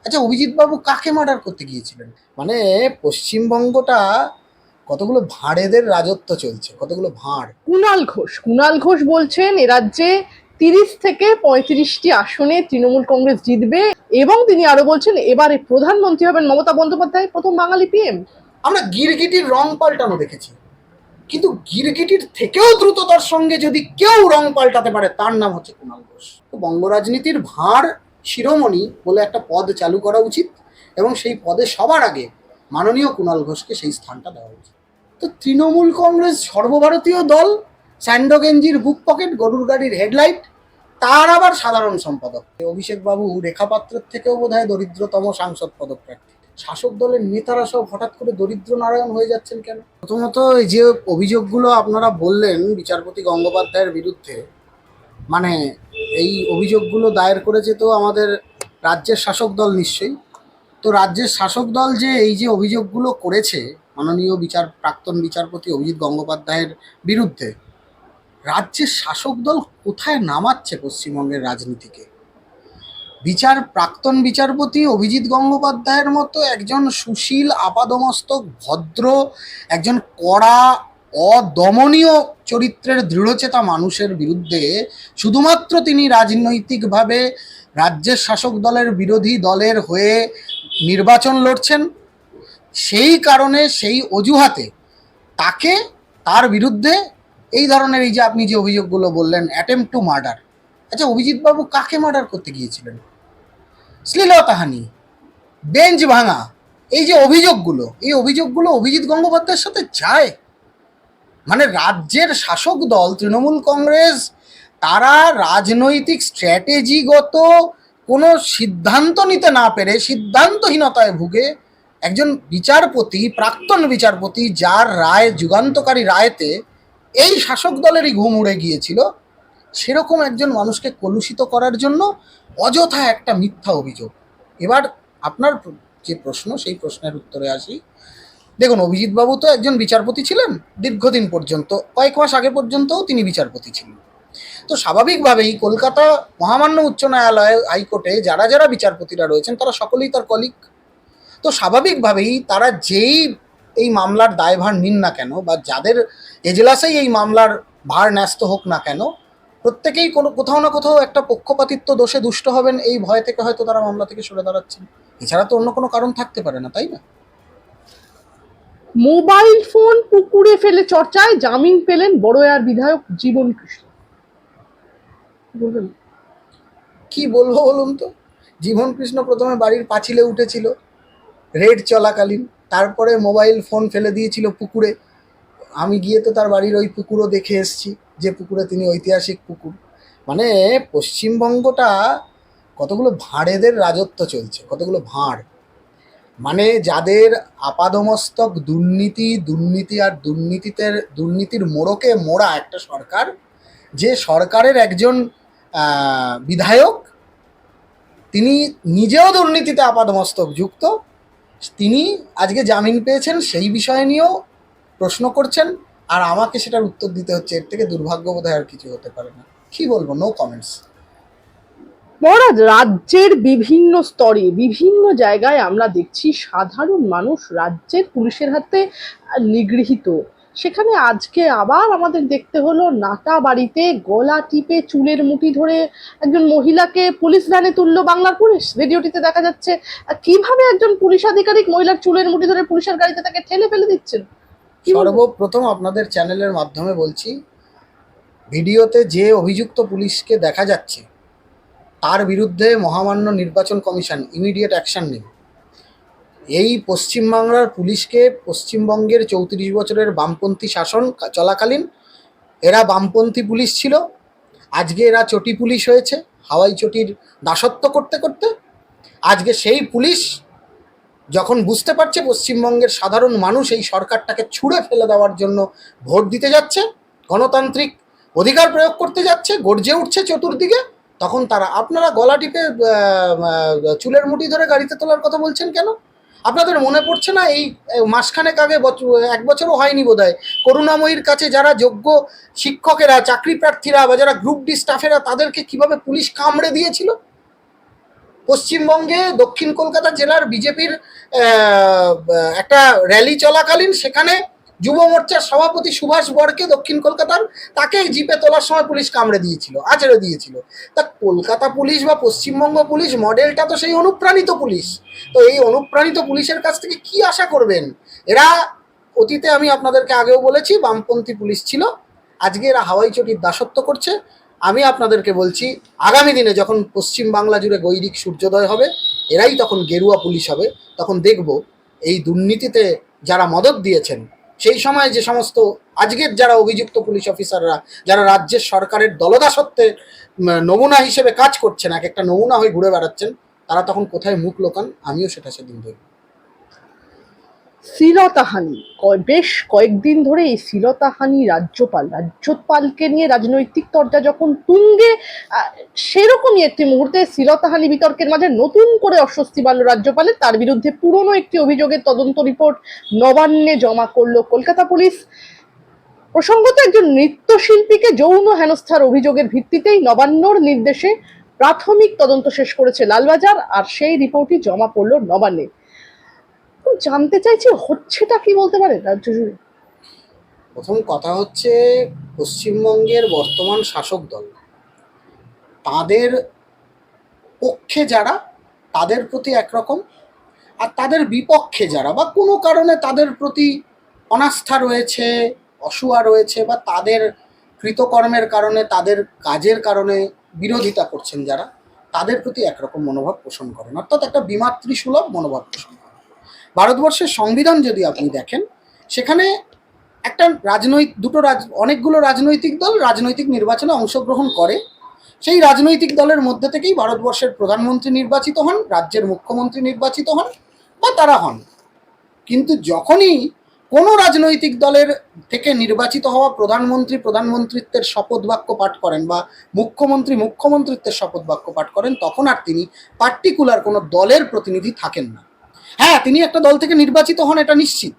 আচ্ছা, অভিজিৎ বাবু কাকে মার্ডার করতে গিয়েছিলেন? মানে পশ্চিমবঙ্গটা কতগুলো ভাঁড়েদের রাজত্ব চলছে, কতগুলো ভাঁড়। কুণাল ঘোষ বলছেন এ রাজ্যে 30 থেকে 35টি আসনে তৃণমূল কংগ্রেস জিতবে। এবং তিনি আরো বলছেন এবারে প্রধানমন্ত্রী হবেন মমতা বন্দ্যোপাধ্যায়, প্রথম বাঙালি পিএম। আমরা গিরগিটির রং পাল্টানো দেখেছি, কিন্তু গিরগিটির থেকেও দ্রুততার সঙ্গে যদি কেউ রং পাল্টাতে পারে তার নাম হচ্ছে কুণাল ঘোষ। তো বঙ্গ রাজনীতির ভাঁড় শিরোমণি বলে একটা পদ চালু করা উচিত, এবং সেই পদে সবার আগে মাননীয় কুণাল ঘোষকে সেই স্থানটা দেওয়া উচিত। তো তৃণমূল কংগ্রেস সর্বভারতীয় দল, স্যান্ডো গেঞ্জির বুক পকেট, গরুর গাড়ির হেডলাইট, তার আবার সাধারণ সম্পাদক অভিষেক বাবু রেখা পাত্রের থেকেও বোধহয় দরিদ্রতম সাংসদ পদপ্রার্থী। শাসক দলের নেতারা সব হঠাৎ করে দরিদ্র নারায়ণ হয়ে যাচ্ছেন কেন? প্রথমত, এই যে অভিযোগগুলো আপনারা বললেন বিচারপতি গঙ্গোপাধ্যায়ের বিরুদ্ধে, মানে এই অভিযোগগুলো দায়ের করেছে তো আমাদের রাজ্যের শাসক দল নিশ্চয়ই। তো রাজ্যের শাসক দল যে এই যে অভিযোগগুলো করেছে মাননীয় প্রাক্তন বিচারপতি অভিজিৎ গঙ্গোপাধ্যায়ের বিরুদ্ধে, রাজ্যের শাসক দল কোথায় নামাচ্ছে পশ্চিমবঙ্গের রাজনীতিকে? প্রাক্তন বিচারপতি অভিজিৎ গঙ্গোপাধ্যায়ের মতো একজন সুশীল, আপাদমস্তক, ভদ্র, একজন কড়া, অদমনীয় চরিত্রের দৃঢ়চেতা মানুষের বিরুদ্ধে শুধুমাত্র তিনি রাজনৈতিকভাবে রাজ্যের শাসক দলের বিরোধী দলের হয়ে নির্বাচন লড়ছেন, সেই কারণে সেই অজুহাতে তার বিরুদ্ধে এই ধরনের, এই যে আপনি যে অভিযোগগুলো বললেন, অ্যাটেম্প্ট টু মার্ডার। আচ্ছা, অভিজিৎ বাবু কাকে মার্ডার করতে গিয়েছিলেন? শ্লীলতাহানি, বেঞ্চ ভাঙা, এই যে অভিযোগগুলো, এই অভিযোগগুলো অভিজিৎ গঙ্গোপাধ্যায়ের সাথে যায়? মানে রাজ্যের শাসক দল তৃণমূল কংগ্রেস, তারা রাজনৈতিক স্ট্র্যাটেজিগত কোনো সিদ্ধান্ত নিতে না পেরে সিদ্ধান্তহীনতায় ভুগে একজন বিচারপতি, প্রাক্তন বিচারপতি, যার রায়, যুগান্তকারী রায়তে এই শাসক দলেরই ঘুম উড়ে গিয়েছিল, সেরকম একজন মানুষকে কলুষিত করার জন্য অযথা একটা মিথ্যা অভিযোগ। এবার আপনার যে প্রশ্ন, সেই প্রশ্নের উত্তরে আসি। দেখুন, অভিজিৎবাবু তো একজন বিচারপতি ছিলেন দীর্ঘদিন পর্যন্ত, কয়েক মাস আগে পর্যন্তও তিনি বিচারপতি ছিলেন। তো স্বাভাবিকভাবেই কলকাতা মহামান্য উচ্চ ন্যায়ালয়, হাইকোর্টে যারা যারা বিচারপতিরা রয়েছেন তারা সকলেই তার কলিগ। তো স্বাভাবিকভাবেই তারা যেই এই মামলার দায়ভার নিন না কেন, বা যাদের এজলাসেই এই মামলার ভার ন্যস্ত হোক না কেন, প্রত্যেকেই কোথাও না কোথাও একটা পক্ষপাতিত্ব দোষে দুষ্ট হবেন, এই ভয় থেকে হয়তো তারা মামলা থেকে সরে দাঁড়াচ্ছেন। এছাড়া তো অন্য কোনো কারণ থাকতে পারে না, তাই না? মোবাইল ফোন পুকুরে ফেলে চর্চায় জামিন পেলেন বড়য়ার বিধায়ক জীবন কৃষ্ণ। বলবেন? কি বলবো বলুন তো। জীবন কৃষ্ণ প্রথমে বাড়ির পাঁচিলে উঠেছিল রেড চলাকালীন, তারপরে মোবাইল ফোন ফেলে দিয়েছিল পুকুরে। আমি গিয়ে তো তার বাড়ির ওই পুকুরও দেখে এসেছি, যে পুকুরে তিনি, ঐতিহাসিক পুকুর। মানে পশ্চিমবঙ্গটা কতগুলো ভাঁড়েদের রাজত্ব চলছে, কতগুলো ভাঁড়। মানে যাদের আপাদমস্তক দুর্নীতি আর দুর্নীতির মোড়কে মোড়া একটা সরকার, যে সরকারের একজন বিধায়ক, তিনি নিজেও দুর্নীতিতে আপাদমস্তক যুক্ত, তিনি আজকে জামিন পেয়েছেন, সেই বিষয় নিয়েও প্রশ্ন করছেন, আর আমাকে সেটার উত্তর দিতে হচ্ছে। এর থেকে দুর্ভাগ্য বোধহয় আর কিছু হতে পারে না। কি বলবো, নো কমেন্টস। মহারাজ, রাজ্যের বিভিন্ন স্তরে বিভিন্ন জায়গায় আমরা দেখছি সাধারণ মানুষ রাজ্যের পুলিশের হাতে নিগৃহীত। সেখানে আজকে আবার আমাদের দেখতে হলো নাটা বাড়িতে গলা টিপে চুলের মুঠি ধরে একজন মহিলাকে পুলিশ ভ্যানে তুললো বাংলার পুলিশ। ভিডিওটিতে দেখা যাচ্ছে কিভাবে একজন পুলিশ আধিকারিক মহিলার চুলের মুঠি ধরে পুলিশের গাড়িতে তাকে ঠেলে ফেলে দিচ্ছেন। সর্বপ্রথম আপনাদের চ্যানেলের মাধ্যমে বলছি, ভিডিওতে যে অভিযুক্ত পুলিশকে দেখা যাচ্ছে তার বিরুদ্ধে মহামান্য নির্বাচন কমিশন ইমিডিয়েট অ্যাকশন নেবে। এই পশ্চিমবাংলার পুলিশকে, পশ্চিমবঙ্গের 34 বছরের বামপন্থী শাসন চলাকালীন এরা বামপন্থী পুলিশ ছিল, আজকে এরা চটি পুলিশ হয়েছে, হাওয়াই চটির দাসত্ব করতে করতে। আজকে সেই পুলিশ যখন বুঝতে পারছে পশ্চিমবঙ্গের সাধারণ মানুষ এই সরকারটাকে ছুঁড়ে ফেলে দেওয়ার জন্য ভোট দিতে যাচ্ছে, গণতান্ত্রিক অধিকার প্রয়োগ করতে যাচ্ছে, গর্জে উঠছে চতুর্দিকে, তখন আপনারা গলা টিপে চুলের মুঠি ধরে গাড়িতে তোলার কথা বলছেন কেন? আপনাদের মনে পড়ছে না এই মাসখানেক আগে, 1 বছরও হয়নি বোধহয়, করুণাময়ীর কাছে যারা যোগ্য শিক্ষকেরা, চাকরি প্রার্থীরা, বা যারা গ্রুপ ডি স্টাফেরা, তাদেরকে কিভাবে পুলিশ কামড়ে দিয়েছিল? পশ্চিমবঙ্গে দক্ষিণ কলকাতা জেলার বিজেপির একটা র্যালি চলাকালীন সেখানে যুব মোর্চার সভাপতি সুভাষ বরকে দক্ষিণ কলকাতার তাকে জিপে তোলার সময় পুলিশ কামড়ে দিয়েছিল, আঁচড়ে দিয়েছিল। তা কলকাতা পুলিশ বা পশ্চিমবঙ্গ পুলিশ মডেলটা তো সেই অনুপ্রাণিত পুলিশ। তো এই অনুপ্রাণিত পুলিশের কাছ থেকে কি আশা করবেন? এরা অতীতে, আমি আপনাদেরকে আগেও বলেছি, বামপন্থী পুলিশ ছিল, আজকে এরা হাওয়াই চটির দাসত্ব করছে। আমি আপনাদেরকে বলছি, আগামী দিনে যখন পশ্চিম বাংলা জুড়ে গৈরিক সূর্যোদয় হবে, এরাই তখন গেরুয়া পুলিশ হবে। তখন দেখব এই দুর্নীতিতে যারা মদত দিয়েছেন, সেই সময় যে সমস্ত আজকের যারা অভিযুক্ত পুলিশ অফিসাররা, যারা রাজ্যের সরকারের দলদাসত্বের নমুনা হিসেবে কাজ করছেন, এক একটা নমুনা হয়ে ঘুরে বেড়াচ্ছেন, তারা তখন কোথায় মুখ লোকান, আমিও সেটা সেদিন দেখব। শ্লীলতাহানি, বেশ কয়েকদিন ধরে এই শ্লীলতাহানি রাজ্যপালকে নিয়ে রাজনৈতিক চর্চা যখন তুঙ্গে, সেরকমই একটি মুহূর্তে শ্লীলতাহানি বিতর্কের মাঝে নতুন করে অস্বস্তি বাড়ল রাজ্যপালের। তার বিরুদ্ধে পুরনো একটি অভিযোগের তদন্ত রিপোর্ট নবান্নে জমা করলো কলকাতা পুলিশ। প্রসঙ্গত, একজন নৃত্যশিল্পীকে যৌন হেনস্থার অভিযোগের ভিত্তিতেই নবান্নর নির্দেশে প্রাথমিক তদন্ত শেষ করেছে লালবাজার, আর সেই রিপোর্টই জমা পড়লো নবান্নে। জানতে চাইছি, হচ্ছেটা কি বলতে পারে রাজ্য জুড়ে? প্রথম কথা হচ্ছে, পশ্চিমবঙ্গের বর্তমান শাসক দল, তাদের পক্ষে যারা, তাদের প্রতি একরকম, আর তাদের বিপক্ষে যারা বা কোনো কারণে তাদের প্রতি অনাস্থা রয়েছে, অসূয়া রয়েছে, বা তাদের কৃতকর্মের কারণে, তাদের কাজের কারণে বিরোধিতা করছেন যারা, তাদের প্রতি একরকম মনোভাব পোষণ করেন, অর্থাৎ একটা বিমাতৃসুলভ মনোভাব পোষণ করেন। ভারতবর্ষের সংবিধান যদি আপনি দেখেন, সেখানে একটা অনেকগুলো রাজনৈতিক দল রাজনৈতিক নির্বাচনে অংশগ্রহণ করে। সেই রাজনৈতিক দলের মধ্যে থেকেই ভারতবর্ষের প্রধানমন্ত্রী নির্বাচিত হন, রাজ্যের মুখ্যমন্ত্রী নির্বাচিত হন, বা তারা হন। কিন্তু যখনই কোনো রাজনৈতিক দলের থেকে নির্বাচিত হওয়া প্রধানমন্ত্রী প্রধানমন্ত্রিত্বের শপথ বাক্য পাঠ করেন, বা মুখ্যমন্ত্রী মুখ্যমন্ত্রিত্বের শপথ বাক্য পাঠ করেন, তখন আর তিনি পার্টিকুলার কোনো দলের প্রতিনিধি থাকেন না। হ্যাঁ, তিনি একটা দল থেকে নির্বাচিত হন, এটা নিশ্চিত,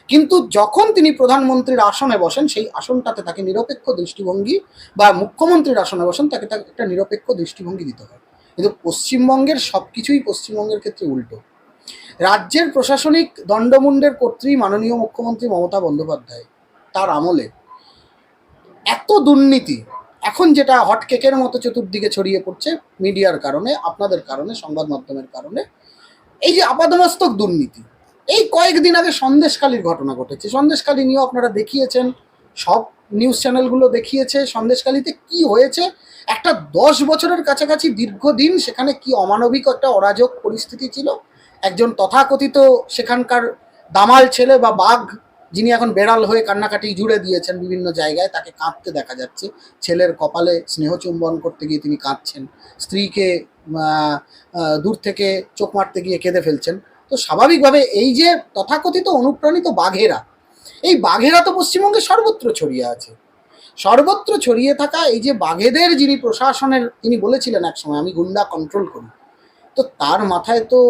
কিন্তু যখন তিনি প্রধানমন্ত্রীর আসনে বসেন, সেই আসনটাতে তাকে নিরপেক্ষ দৃষ্টিভঙ্গি, বা মুখ্যমন্ত্রীর আসনে বসেন, তাকে একটা নিরপেক্ষ দৃষ্টিভঙ্গি দিতে হয়। কিন্তু পশ্চিমবঙ্গের সব কিছুই পশ্চিমবঙ্গের ক্ষেত্রে উল্টো। রাজ্যের প্রশাসনিক দণ্ডমুণ্ডের কর্ত্রী মাননীয় মুখ্যমন্ত্রী মমতা বন্দ্যোপাধ্যায়, তার আমলে এত দুর্নীতি, এখন যেটা হটকেকের মতো চতুর্দিকে ছড়িয়ে পড়ছে মিডিয়ার কারণে, আপনাদের কারণে, সংবাদ মাধ্যমের কারণে, এই যে আপাদমস্তক দুর্নীতি। এই কয়েকদিন আগে সন্দেশখালির ঘটনা ঘটেছে, সন্দেশখালি নিয়েও আপনারা দেখিয়েছেন, সব নিউজ চ্যানেলগুলো দেখিয়েছে সন্দেশখালিতে কি হয়েছে। একটা 10 বছরের কাছাকাছি দীর্ঘদিন সেখানে কি অমানবিক একটা অরাজক পরিস্থিতি ছিল। একজন তথাকথিত সেখানকার দামাল ছেলে বা বাঘ, যিনি এখন বেড়াল হয়ে কান্নাকাটি জুড়ে দিয়েছেন বিভিন্ন জায়গায়, তাকে কাঁদতে দেখা যাচ্ছে। ছেলের কপালে স্নেহচুম্বন করতে গিয়ে তিনি কাঁদছেন, স্ত্রীকে দূর থেকে চোখ মারতে গিয়ে কেঁদে ফেলছেন। তো স্বাভাবিকভাবে এই যে তথাকথিত অনুপ্রাণিত বাঘেরা, এই বাঘেরা তো পশ্চিমবঙ্গে সর্বত্র ছড়িয়ে আছে। সর্বত্র ছড়িয়ে থাকা এই যে বাঘেদের যিনি প্রশাসনের, তিনি বলেছিলেন একসময়, আমি গুন্ডা কন্ট্রোল করি, তো তার মাথায় তো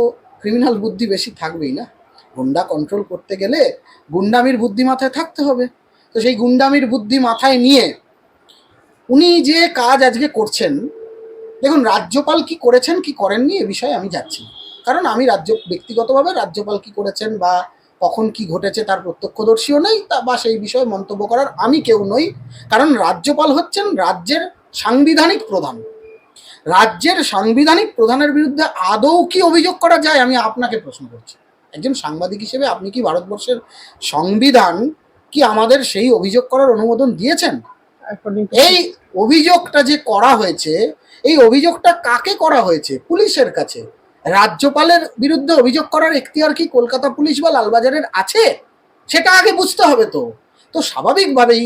ক্রিমিনাল বুদ্ধি বেশি থাকবেই না। গুন্ডা কন্ট্রোল করতে গেলে গুন্ডামির বুদ্ধি মাথায় থাকতে হবে। তো সেই গুন্ডামির বুদ্ধি মাথায় নিয়ে উনি যে কাজ আজকে করছেন, দেখুন, রাজ্যপাল কি করেছেন কি করেননি এ বিষয়ে আমি যাচ্ছি না, কারণ আমি ব্যক্তিগতভাবে রাজ্যপাল কি করেছেন বা কখন কি ঘটেছে তার প্রত্যক্ষদর্শীও নেই, বা সেই বিষয়ে মন্তব্য করার আমি কেউ নই। কারণ রাজ্যপাল হচ্ছেন রাজ্যের সাংবিধানিক প্রধান। রাজ্যের সাংবিধানিক প্রধানের বিরুদ্ধে আদৌ কি অভিযোগ করা যায়, আমি আপনাকে প্রশ্ন করছি। একজন সাংবাদিক হিসেবে আপনি কি ভারতবর্ষের সংবিধান কি আমাদের সেই অভিযোগ করার অনুমোদন দিয়েছেন? এই অভিযোগটা যে করা হয়েছে, এই অভিযোগটা কাকে করা হয়েছে? পুলিশের কাছে। রাজ্যপালের বিরুদ্ধে অভিযোগ করার এখতিয়ার কি কলকাতা পুলিশ বা লালবাজারের আছে? সেটা আগে বুঝতে হবে। তো স্বাভাবিকভাবেই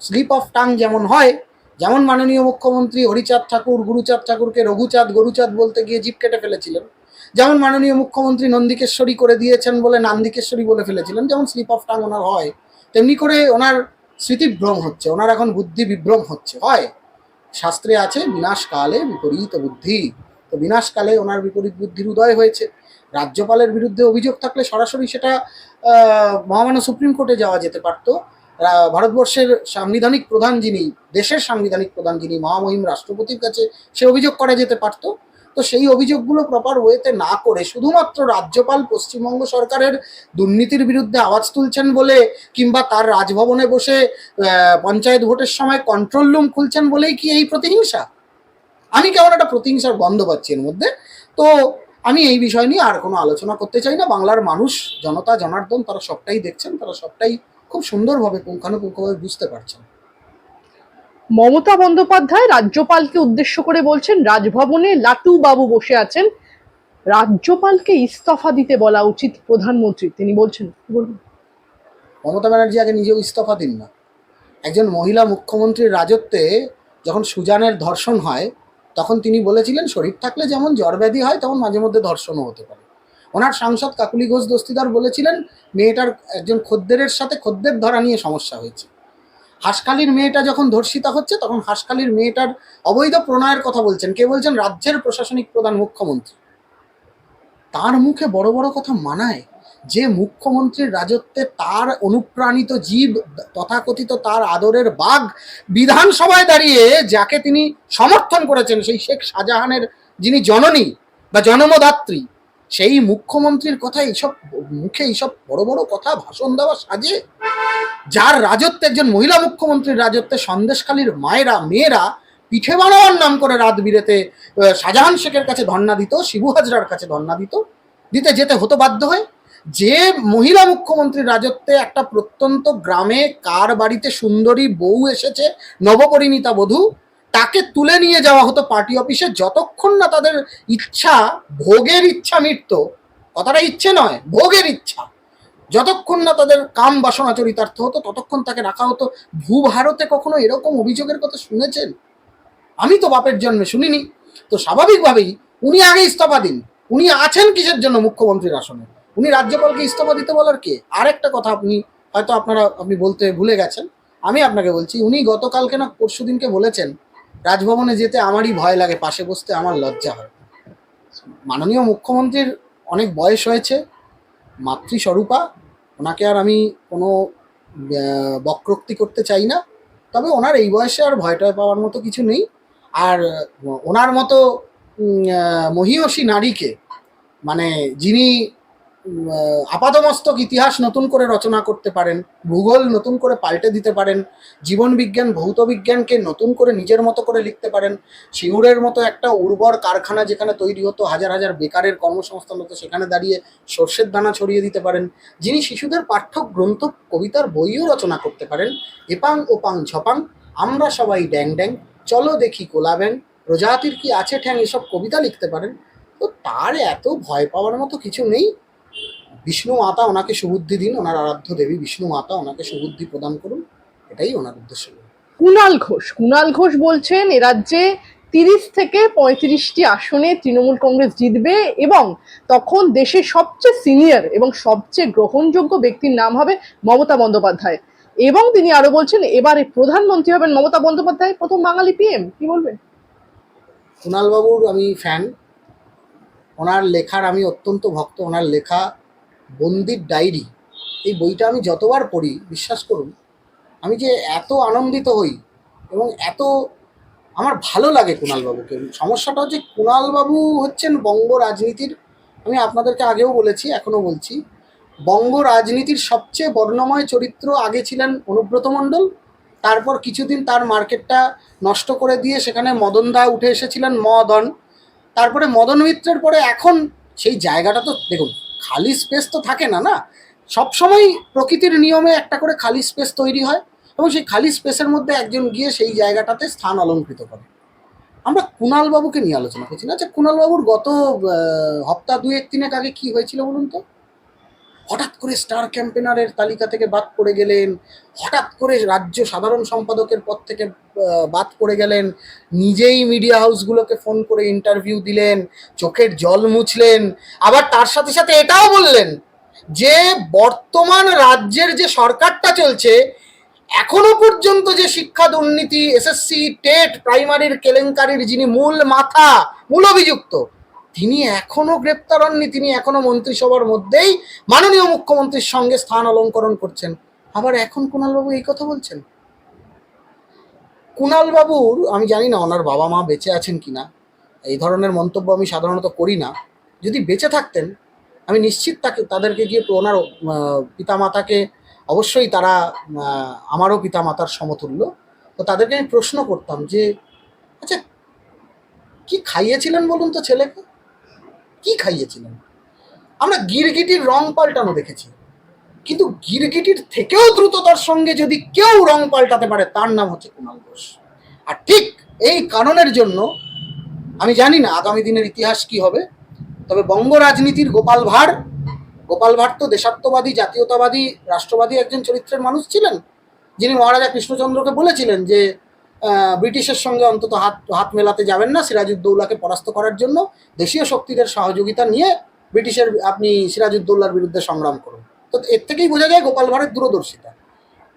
স্লিপ অফ টাং যেমন হয়, যেমন মাননীয় মুখ্যমন্ত্রী হরিচাঁদ ঠাকুর গুরুচাঁদ ঠাকুরকে রঘুচাঁদ গরুচাঁদ বলতে গিয়ে জিভ কেটে ফেলেছিলেন, যেমন মাননীয় মুখ্যমন্ত্রী নন্দিকেশ্বরী করে দিয়েছেন বলে নান্দিকেশ্বরী বলে ফেলেছিলেন, যেমন স্লিপ অফ টাং ওনার হয়, তেমনি করে ওনার স্মৃতিভ্রম হচ্ছে, ওনার এখন বুদ্ধি বিভ্রম হচ্ছে। হয়, শাস্ত্রে আছে বিনাশকালে বিপরীত বুদ্ধি, তো বিনাশকালে ওনার বিপরীত বুদ্ধির উদয় হয়েছে। রাজ্যপালের বিরুদ্ধে অভিযোগ থাকলে সরাসরি সেটা মহামান্য সুপ্রিম কোর্টে যাওয়া যেতে পারতো। ভারতবর্ষের সাংবিধানিক প্রধান যিনি, দেশের সাংবিধানিক প্রধান যিনি, মহামহিম রাষ্ট্রপতির কাছে সে অভিযোগ করা যেতে পারতো। তো সেই অভিযোগগুলো প্রপার ওয়েতে না করে শুধুমাত্র রাজ্যপাল পশ্চিমবঙ্গ সরকারের দুর্নীতির বিরুদ্ধে আওয়াজ তুলছেন বলে, কিংবা তার রাজভবনে বসে পঞ্চায়েত ভোটের সময় কন্ট্রোল রুম খুলছেন বলেই কি এই প্রতিহিংসা? আমি কেমন একটা প্রতিহিংসার গন্ধ পাচ্ছি এর মধ্যে। তো আমি এই বিষয় নিয়ে আর কোনো আলোচনা করতে চাই না। বাংলার মানুষ, জনতা জনার্দন, তারা সবটাই দেখছেন, তারা সবটাই খুব সুন্দরভাবে পুঙ্খানুপুঙ্খভাবে বুঝতে পারছেন। মমতা বন্দ্যোপাধ্যায় রাজ্যপালকে উদ্দেশ্য করে বলছেন, রাজভবনে লাটু বাবু বসে আছেন, রাজ্যপালকে ইস্তফা দিতে বলা উচিত প্রধানমন্ত্রী, তিনি বলছেন। কি বলবেন? মমতা ব্যানার্জি আগে নিজেও ইস্তফা দিন না। একজন মহিলা মুখ্যমন্ত্রীর রাজত্বে যখন সুজানের ধর্ষণ হয়, তখন তিনি বলেছিলেন শরীর থাকলে যেমন জ্বর ব্যাধি হয়, তেমন মাঝে মধ্যে ধর্ষণও হতে পারে। ওনার সাংসদ কাকুলি ঘোষ দস্তিদার বলেছিলেন মেয়েটার একজন খদ্দেরের সাথে খদ্দের ধরা নিয়ে সমস্যা হয়েছে। হাঁসখালির মেয়েটা যখন ধর্ষিতা হচ্ছে, তখন হাঁসখালির মেয়েটার অবৈধ প্রণয়ের কথা বলছেন। কে বলছেন? রাজ্যের প্রশাসনিক প্রধান মুখ্যমন্ত্রী। তার মুখে বড় বড় কথা মানায়? যে মুখ্যমন্ত্রীর রাজত্বে তার অনুপ্রাণিত জীব, তথাকথিত তার আদরের বাঘ, বিধানসভায় দাঁড়িয়ে যাকে তিনি সমর্থন করেছেন, সেই শেখ শাহজাহানের যিনি জননী বা জন্মদাত্রী, সেই মুখ্যমন্ত্রীর কথা এইসব মুখে এইসব বড় বড় কথা ভাষণ দেওয়া সাজে? যার রাজত্বে, একজন মহিলা মুখ্যমন্ত্রীর রাজত্বে, সন্দেশখালীর মেয়েরা পিঠে বানাবার নাম করে রাত বিরেতে শাহজাহান শেখের কাছে ধর্ণা দিত, শিবু হাজরার কাছে ধর্ণা দিতে যেতে হতো বাধ্য হয়ে। যে মহিলা মুখ্যমন্ত্রীর রাজত্বে একটা প্রত্যন্ত গ্রামে কার বাড়িতে সুন্দরী বউ এসেছে, নবপরিণীতা বধূ, তাকে তুলে নিয়ে যাওয়া হতো পার্টি অফিসে, যতক্ষণ না তাদের ইচ্ছা, ভোগের ইচ্ছা মিটত। কথাটা ইচ্ছে নয়, ভোগের ইচ্ছা। যতক্ষণ না তাদের কাম বাসনা চরিতার্থ হতো, ততক্ষণ তাকে রাখা হতো। ভূভারতে কখনো এরকম অভিযোগের কথা শুনেছেন? আমি তো বাপের জন্মে শুনিনি। তো স্বাভাবিকভাবেই উনি আগে ইস্তফা দিন। উনি আছেন কিসের জন্য মুখ্যমন্ত্রীর আসনে? উনি রাজ্যপালকে ইস্তফা দিতে বলার কে? আরেকটা কথা আপনি বলতে ভুলে গেছেন, আমি আপনাকে বলছি। উনি গতকালকে না পরশুদিনকে বলেছেন, রাজভবনে যেতে আমারই ভয় লাগে, পাশে বসতে আমার লজ্জা হয়। মাননীয় মুখ্যমন্ত্রীর অনেক বয়স হয়েছে, মাতৃস্বরূপা, ওনাকে আর আমি কোনো বক্রোক্তি করতে চাই না। তবে ওনার এই বয়সে আর ভয়টয় পাওয়ার মতো কিছু নেই। আর ওনার মতো মহীয়সী নারীকে, মানে যিনি আপাদমস্তক ইতিহাস নতুন করে রচনা করতে পারেন, ভূগোল নতুন করে পাল্টে দিতে পারেন, জীবন বিজ্ঞান ভৌত বিজ্ঞানকে নতুন করে নিজের মতো করে লিখতে পারেন, সিঙ্গুরের মতো একটা উর্বর কারখানা যেখানে তৈরি হতো, হাজার হাজার বেকারের কর্মসংস্থান হতো, সেখানে দাঁড়িয়ে সর্ষের দানা ছড়িয়ে দিতে পারেন, যিনি শিশুদের পাঠ্য গ্রন্থ, কবিতার বইও রচনা করতে পারেন, এপাং ওপাং ঝপাং, আমরা সবাই ড্যাং ড্যাং, চলো দেখি কোলা ব্যাং, প্রজাতির কি আছে ঠ্যাং, এসব কবিতা লিখতে পারেন। তো তার এত ভয় পাওয়ার মতো কিছু নেই। বিষ্ণু মাতা ওনাকে সুবুদ্ধি দিন, ওনার আরাধ্য দেবী বিষ্ণু মাতা ওনাকে সুবুদ্ধি প্রদান করুন, এটাই ওনার উদ্দেশ্য। কুণাল ঘোষ বলছেন, এ রাজ্যে 30 থেকে 35টি আসনে তৃণমূল কংগ্রেস জিতবে এবং তখন দেশের সবচেয়ে সিনিয়র এবং সবচেয়ে গ্রহণযোগ্য ব্যক্তির নাম হবে মমতা বন্দ্যোপাধ্যায়। এবং তিনি আরো বলছেন, এবারে প্রধানমন্ত্রী হবেন মমতা বন্দ্যোপাধ্যায়, প্রথম বাঙালি পিএম। কি বলবেন? কুণালবাবুর আমি ফ্যান, ওনার লেখার আমি অত্যন্ত ভক্ত। ওনার লেখা বন্দির ডায়েরি, এই বইটা আমি যতবার পড়ি, বিশ্বাস করুন আমি যে এত আনন্দিত হই এবং এত আমার ভালো লাগে কুণালবাবুকে। সমস্যাটা হচ্ছে, কুণালবাবু হচ্ছেন বঙ্গ রাজনীতির, আমি আপনাদেরকে আগেও বলেছি, এখনও বলছি, বঙ্গ রাজনীতির সবচেয়ে বর্ণময় চরিত্র। আগে ছিলেন অনুব্রত মণ্ডল, তারপর কিছুদিন তার মার্কেটটা নষ্ট করে দিয়ে সেখানে মদন দা উঠে এসেছিলেন, মদন। তারপরে মদন মিত্রের পরে এখন সেই জায়গাটা তো দেখুন, খালি স্পেস তো থাকে না, না সবসময় প্রকৃতির নিয়মে একটা করে খালি স্পেস তৈরি হয় এবং সেই খালি স্পেসের মধ্যে একজন গিয়ে সেই জায়গাটাতে স্থান অলঙ্কৃত করে। আমরা কুণালবাবুকে নিয়ে আলোচনা করছি না। আচ্ছা, কুণালবাবুর গত হপ্তাহ 2-3 আগে কি হয়েছিল বলুন তো? হঠাৎ করে স্টার ক্যাম্পেনারের তালিকা থেকে বাদ পড়ে গেলেন, হঠাৎ করে রাজ্য সাধারণ সম্পাদকের পদ থেকে বাদ পড়ে গেলেন, নিজেই মিডিয়া হাউসগুলোকে ফোন করে ইন্টারভিউ দিলেন, চোখের জল মুছলেন, আবার তার সাথে সাথে এটাও বললেন যে বর্তমান রাজ্যের যে সরকারটা চলছে, এখনো পর্যন্ত যে শিক্ষা দুর্নীতি, এসএসসি টেট প্রাইমারির কেলেঙ্কারির যিনি মূল মাথা, মূল অভিযুক্ত, তিনি এখনো গ্রেপ্তার হননি, তিনি এখনো মন্ত্রিসভার মধ্যেই মাননীয় মুখ্যমন্ত্রীর সঙ্গে স্থান অলঙ্করণ করছেন। আবার এখন কুণালবাবু এই কথা বলছেন। কুণালবাবুর, আমি জানি না ওনার বাবা মা বেঁচে আছেন কিনা, এই ধরনের মন্তব্য আমি সাধারণত করি না, যদি বেঁচে থাকতেন আমি নিশ্চিত তাদেরকে গিয়ে তো ওনার পিতামাতাকে, অবশ্যই তারা আমারও পিতামাতার সমতুল্য, তো তাদেরকে আমি প্রশ্ন করতাম যে আচ্ছা কি খাইয়েছিলেন বলুন তো ছেলেকে, কি খাইয়েছিলেন? আমরা গিরগিটির রং পাল্টানো দেখেছি, কিন্তু গিরগিটির থেকেও দ্রুততার সঙ্গে যদি কেউ রং পাল্টাতে পারে তার নাম হচ্ছে কুণাল ঘোষ। আর ঠিক এই কারণের জন্য আমি জানি না আগামী দিনের ইতিহাস কি হবে, তবে বঙ্গ রাজনীতির গোপাল ভাঁড় তো দেশাত্মবাদী, জাতীয়তাবাদী, রাষ্ট্রবাদী একজন চরিত্রের মানুষ ছিলেন, যিনি মহারাজা কৃষ্ণচন্দ্রকে বলেছিলেন যে ব্রিটিশের সঙ্গে অন্তত হাত মেলাতে যাবেন না, সিরাজউদ্দৌলাকে পরাস্ত করার জন্য দেশীয় শক্তিদের সহযোগিতা নিয়ে আপনি সিরাজউদ্দৌলার বিরুদ্ধে সংগ্রাম করুন। তো এর থেকেই বোঝা যায় গোপাল ভাঁড়ের দূরদর্শিতা।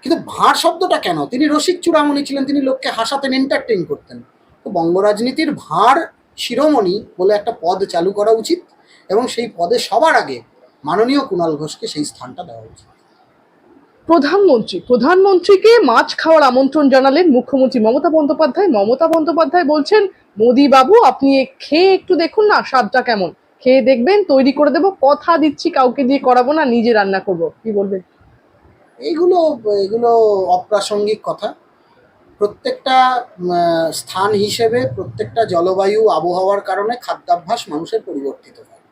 কিন্তু ভাঁড় শব্দটা কেন? তিনি রসিক চূড়ামণি ছিলেন, তিনি লোককে হাসাতেন, এন্টারটেইন করতেন। তো বঙ্গ রাজনীতির ভাঁড় শিরোমণি বলে একটা পদ চালু করা উচিত, এবং সেই পদে সবার আগে মাননীয় কুণাল ঘোষকে সেই স্থানটা দেওয়া উচিত। প্রধানমন্ত্রীকে মাছ খাওয়ার আমন্ত্রণ জানালেন মুখ্যমন্ত্রী মমতা বন্দ্যোপাধ্যায় বলছেন, মোদি বাবু আপনি খেয়ে একটু দেখুন না স্বাদটা কেমন, খেয়ে দেখবেন, তৈরি করে দেবো, কথা দিচ্ছি কাউকে দিয়ে করাবো না, নিজে রান্না করবো। কি বলবেন? এগুলো এগুলো অপ্রাসঙ্গিক কথা। প্রত্যেকটা স্থান হিসেবে, প্রত্যেকটা জলবায়ু আবহাওয়ার কারণে খাদ্যাভ্যাস মানুষের পরিবর্তিত হয়।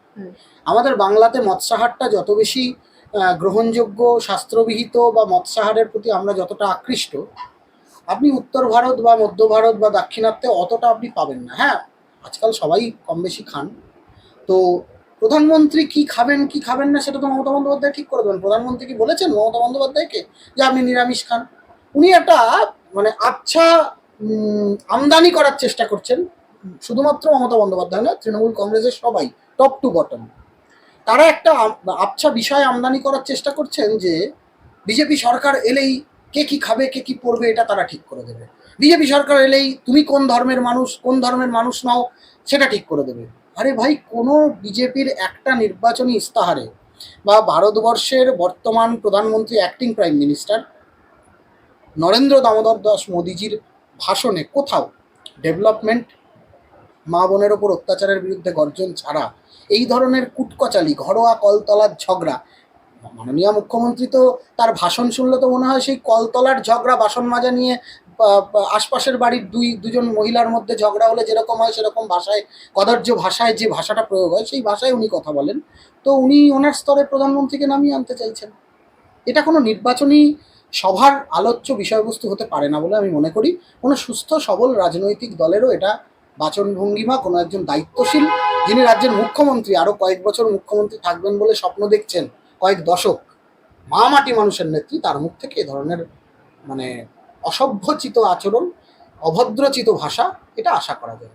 আমাদের বাংলাতে মৎস্যাহারটা যত বেশি গ্রহণযোগ্য, শাস্ত্রবিহিত, বা মৎস্যাহারের প্রতি আমরা যতটা আকৃষ্ট, আপনি উত্তর ভারত বা মধ্য ভারত বা দাক্ষিণাত্যে অতটা আপনি পাবেন না। হ্যাঁ, আজকাল সবাই কম বেশি খান। তো প্রধানমন্ত্রী কি খাবেন কি খাবেন না সেটা তো মমতা বন্দ্যোপাধ্যায় ঠিক করে দেবেন। প্রধানমন্ত্রী কি বলেছেন মমতা বন্দ্যোপাধ্যায়কে যে আপনি নিরামিষ খান? উনি একটা মানে আচ্ছা আমদানি করার চেষ্টা করছেন, শুধুমাত্র মমতা বন্দ্যোপাধ্যায় না, তৃণমূল কংগ্রেসের সবাই, টপ টু বটম, তারা একটা আচ্ছা বিষয় আমদানি করার চেষ্টা করছেন যে বিজেপি সরকার এলেই কে কি খাবে কে কি পড়বে এটা তারা ঠিক করে দেবে। বিজেপি সরকার এলেই তুমি কোন ধর্মের মানুষ নাও সেটা ঠিক করে দেবে। আরে ভাই, কোনো বিজেপির একটা নির্বাচনী ইস্তাহারে বা ভারতবর্ষের বর্তমান প্রধানমন্ত্রী acting prime minister Narendra Damodar Das মোদিজির ভাষণে কোথাও ডেভেলপমেন্ট, মা বোনের ওপর অত্যাচারের বিরুদ্ধে গর্জন ছাড়া এই ধরনের কুটকচালি, ঘরোয়া কলতলার ঝগড়া, মাননীয় মুখ্যমন্ত্রী তো তার ভাষণ শুনলে তো মনে হয় সেই কলতলার ঝগড়া, বাসন মাজা নিয়ে আশপাশের বাড়ির দুজন মহিলার মধ্যে ঝগড়া হলে যেরকম হয় সেরকম ভাষায়, কদর্য ভাষায় যে ভাষাটা প্রয়োগ হয় সেই ভাষায় উনি কথা বলেন। তো উনি ওনার স্তরে প্রধানমন্ত্রীকে নামিয়ে আনতে চাইছেন। এটা কোনো নির্বাচনী সভার আলোচ্য বিষয়বস্তু হতে পারে না বলে আমি মনে করি। কোনো সুস্থ সবল রাজনৈতিক দলেরও এটা বাচনভঙ্গিমা, কোনো একজন দায়িত্বশীল যিনি রাজ্যের মুখ্যমন্ত্রী, আরও কয়েক বছর মুখ্যমন্ত্রী থাকবেন বলে স্বপ্ন দেখছেন, কয়েক দশক, মা মাটি মানুষের নেত্রী, তার মুখ থেকে এ ধরনের মানে অসভ্যচিত আচরণ, অভদ্রচিত ভাষা, এটা আশা করা যায়।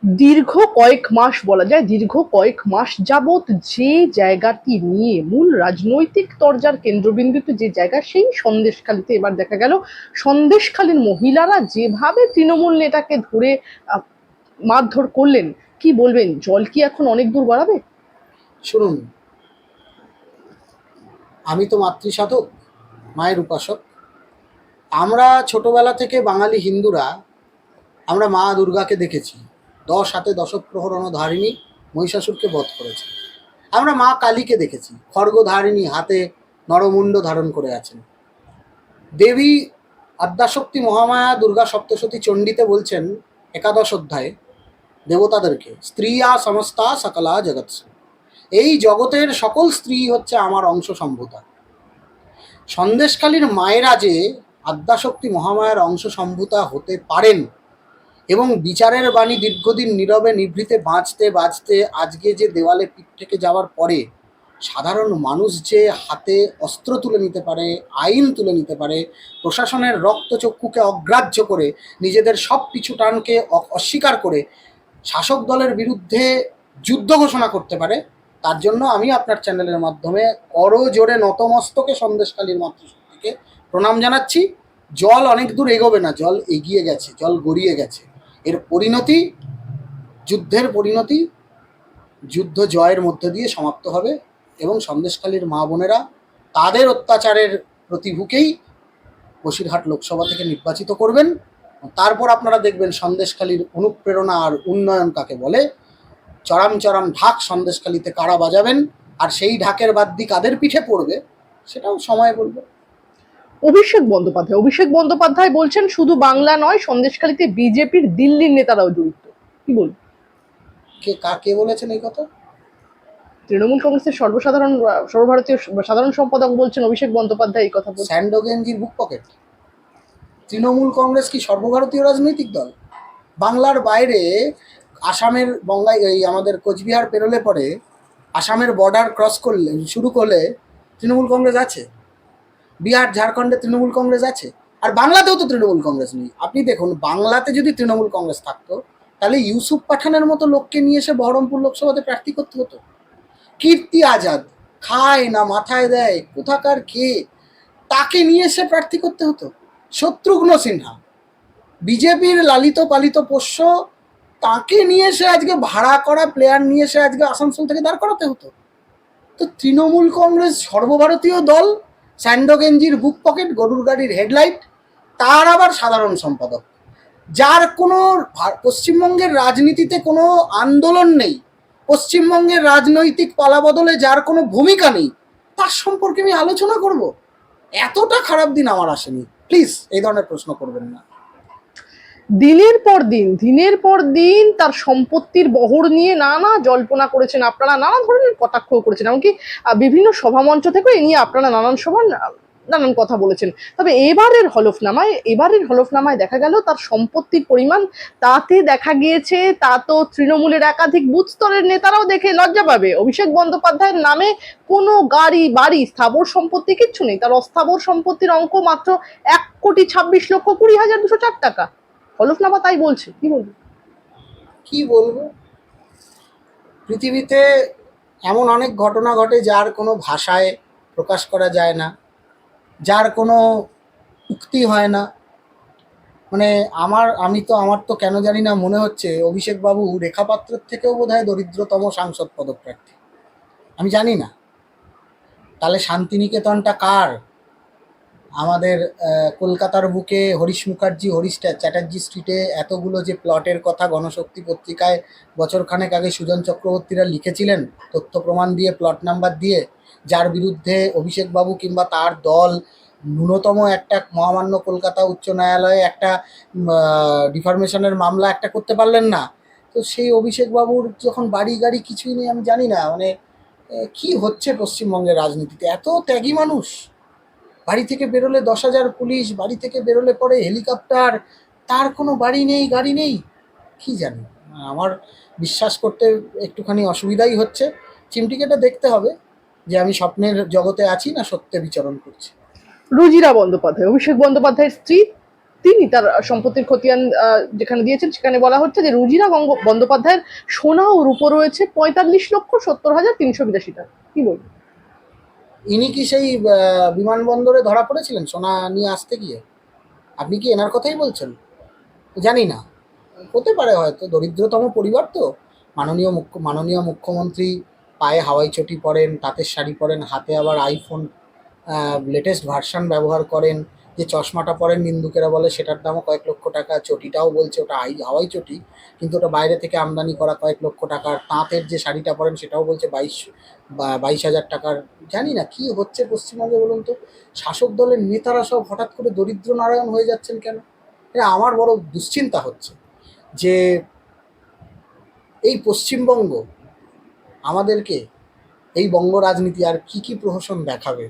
দীর্ঘ কয়েক মাস যাবৎ যে জায়গাটি নিয়ে মূল রাজনৈতিক তরজার কেন্দ্রবিন্দুতে যে জায়গা, সেই সন্দেশখালীতে এবার দেখা গেল সন্দেশখালীর মহিলারা যেভাবে তৃণমূল নেতাকে ধরে মারধর করলেন। কি বলবেন, জল কি এখন অনেক দূর গড়াবে? শুনুন, আমি তো মাতৃসাধক, মায়ের উপাসক। আমরা ছোটবেলা থেকে বাঙালি হিন্দুরা আমরা মা দুর্গাকে দেখেছি 10 হাতে দশপ্রহরণ ধারিণী, মহিষাসুরকে বধ করেছে। আমরা মা কালীকে দেখেছি খড়গধারিণী, হাতে নরমুণ্ড ধারণ করে আছেন। দেবী আদ্যাশক্তি মহামায়া দুর্গা সপ্তশতী চণ্ডীতে বলছেন একাদশ অধ্যায়ে দেবতাদেরকে, স্ত্রীয়া সমস্তা সকলা জগৎস, এই জগতের সকল স্ত্রী হচ্ছে আমার অংশ সম্ভূতা। সন্দেশখালীর মায়েরা যে আদ্যাশক্তি মহামায়ার অংশ সম্ভূতা হতে পারেন এবং বিচারের বাণী দীর্ঘদিন নীরবে নিভৃতে বাঁচতে বাঁচতে আজকে যে দেওয়ালে পিঠ থেকে যাওয়ার পরে সাধারণ মানুষ যে হাতে অস্ত্র তুলে নিতে পারে, আইন তুলে নিতে পারে, প্রশাসনের রক্তচক্ষুকে অগ্রাহ্য করে নিজেদের সব পিছু টানকে অস্বীকার করে শাসক দলের বিরুদ্ধে যুদ্ধ ঘোষণা করতে পারে, তার জন্য আমি আপনার চ্যানেলের মাধ্যমে করজোড়ে নতমস্তকে সন্দেশখালীর মাতৃশক্তিকে প্রণাম জানাচ্ছি। জল অনেক দূর এগোবে না, জল এগিয়ে গেছে, জল গড়িয়ে গেছে। এর পরিণতি, যুদ্ধের পরিণতি, যুদ্ধ জয়ের মধ্যে দিয়ে সমাপ্ত হবে এবং সন্দেশখালীর মা বোনেরা তাদের অত্যাচারের প্রতিভূকেই বসিরহাট লোকসভা থেকে নির্বাচিত করবেন তারপর আপনারা দেখবেন সন্দেশখালীর অনুপ্রেরণা আর উন্নয়ন কাকে বলে। চড়াম চড়াম ঢাক সন্দেশখালীতে কারা বাজাবেন, আর সেই ঢাকের বাদ্যি কাদের পিঠে পড়বে সেটাও সময় বলবে। অভিষেক বন্দ্যোপাধ্যায় বলছেন শুধু বাংলা নয়, সন্দেশখালীতে বিজেপির দিল্লির নেতারাও জড়িত। কি বলবো? কে বলেছেন এই কথা? তৃণমূল কংগ্রেসের সর্বভারতীয় সাধারণ সম্পাদক বলছেন, অভিষেক বন্দ্যোপাধ্যায় এই কথা বলছেন। স্যান্ডোগেঞ্জির বুক পকেট। তৃণমূল কংগ্রেস কি সর্বভারতীয় রাজনৈতিক দল? বাংলার বাইরে আসামের এই আমাদের কোচবিহার পেরোলে পরে আসামের বর্ডার ক্রস করলে শুরু করলে তৃণমূল কংগ্রেস আছে। বিহার ঝাড়খণ্ডে তৃণমূল কংগ্রেস আছে, আর বাংলাতেও তো তৃণমূল কংগ্রেস নেই। আপনি দেখুন, বাংলাতে যদি তৃণমূল কংগ্রেস থাকতো তাহলে ইউসুফ পাঠানের মতো লোককে নিয়ে এসে বহরমপুর লোকসভাতে প্রার্থী করতে হতো। কীর্তি আজাদ খায় না মাথায় দেয় কোথাকার কে, তাকে নিয়ে এসে প্রার্থী করতে হতো। শত্রুঘ্ন সিনহা বিজেপির লালিত পালিত পোষ্য, তাকে নিয়ে এসে আজকে ভাড়া করা প্লেয়ার নিয়ে এসে আজকে আসানসোল থেকে দাঁড় করাতে হতো। তো তৃণমূল কংগ্রেস সর্বভারতীয় দল, স্যান্ডোগেঞ্জির বুক পকেট, গরুর গাড়ির হেডলাইট, তার আবার সাধারণ সম্পাদক, যার কোনো পশ্চিমবঙ্গের রাজনীতিতে কোনো আন্দোলন নেই, পশ্চিমবঙ্গের রাজনৈতিক পালাবদলে যার কোনো ভূমিকা নেই, তার সম্পর্কে আমি আলোচনা করব? এতটা খারাপ দিন আমার আসেনি। প্লিজ এই ধরনের প্রশ্ন করবেন না। দিনের পর দিন তার সম্পত্তির বহর নিয়ে নানা জল্পনা করেছেন আপনারা, নানা ধরনের কটাক্ষ করেছেন, এমনকি বিভিন্ন সভামঞ্চ থেকে এ নিয়ে আপনারা নানান কথা বলেছেন। তবে এবারের হলফনামায় দেখা গেল তার সম্পত্তির পরিমাণ, তাতে দেখা গিয়েছে তা তো তৃণমূলের একাধিক বুথ স্তরের নেতারাও দেখে লজ্জা পাবে। অভিষেক বন্দ্যোপাধ্যায়ের নামে কোনো গাড়ি বাড়ি স্থাবর সম্পত্তি কিচ্ছু নেই, তার অস্থাবর সম্পত্তির অঙ্ক মাত্র 1,26,20,204 টাকা। হলফনামা তাই বলছে। কি বলবো? পৃথিবীতে এমন অনেক ঘটনা ঘটে যার কোনো ভাষায় প্রকাশ করা যায় না, যার কোনো উক্তি হয় না। মানে আমার তো কেন জানি না মনে হচ্ছে অভিষেকবাবু রেখা পাত্রের থেকেও বোধহয় দরিদ্রতম সাংসদ পদপ্রার্থী। আমি জানি না। তাহলে শান্তিনিকেতনটা কার? আমাদের কলকাতার বুকে হরিশ চ্যাটার্জি স্ট্রিটে এতগুলো যে প্লটের কথা গণশক্তি পত্রিকায় বছরখানেক আগে সুজন চক্রবর্তীরা লিখেছিলেন, তথ্য প্রমাণ দিয়ে, প্লট নাম্বার দিয়ে, যার বিরুদ্ধে অভিষেকবাবু কিংবা তার দল ন্যূনতম একটা মহামান্য কলকাতা উচ্চ ন্যায়ালয়ে একটা ডিফরমেশনের মামলা একটা করতে পারলেন না। তো সেই অভিষেকবাবুর যখন বাড়ি গাড়ি কিছুই নেই, আমি জানি না মানে কি হচ্ছে পশ্চিমবঙ্গের রাজনীতিতে। এত ত্যাগী মানুষ, বাড়ি থেকে বেরোলে 10,000 পুলিশ, বাড়ি থেকে বেরোলে পরে হেলিকপ্টার, তার কোনো বাড়ি নেই গাড়ি নেই। কি জানি, আমার বিশ্বাস করতে একটুখানি অসুবিধাই হচ্ছে। চিমটিকেটা দেখতে হবে যে আমি স্বপ্নের জগতে আছি না সত্যে বিচরণ করছি। রুজিরা বন্দ্যোপাধ্যায়, অভিষেক বন্দ্যোপাধ্যায়ের স্ত্রী, তিনি তার সম্পত্তির খতিয়ান যেখানে দিয়েছেন সেখানে বলা হচ্ছে যে রুজিরা বন্দ্যোপাধ্যায়ের সোনা ও রূপো রয়েছে 45,70,382 টাকা। কি বলবো? ইনি কি সেই বিমানবন্দরে ধরা পড়েছিলেন সোনা নিয়ে আসতে গিয়ে? আপনি কি এনার কথাই বলছেন? জানি না, হতে পারে, হয়তো দরিদ্রতম পরিবার তো। মাননীয় মুখ্যমন্ত্রী পায়ে হাওয়াই চটি পরেন, তাঁতের শাড়ি পরেন, হাতে আবার আইফোন লেটেস্ট ভার্সান ব্যবহার করেন। যে চশমাটা পরেন নিন্দুকেরা বলে সেটার দামও কয়েক লক্ষ টাকা, চটিটাও বলছে ওটা হাওয়াই চটি, কিন্তু ওটা বাইরে থেকে আমদানি করা কয়েক লক্ষ টাকার। তাঁতের যে শাড়িটা পরেন সেটাও বলছে 22,000 টাকার। জানি না কি হচ্ছে পশ্চিমবঙ্গে বলুন তো। শাসক দলের নেতারা সব হঠাৎ করে দরিদ্র নারায়ণ হয়ে যাচ্ছেন কেন? এটা আমার বড় দুশ্চিন্তা হচ্ছে যে এই পশ্চিমবঙ্গ আমাদেরকে, এই বঙ্গ রাজনীতি আর কি প্রহসন দেখাবে।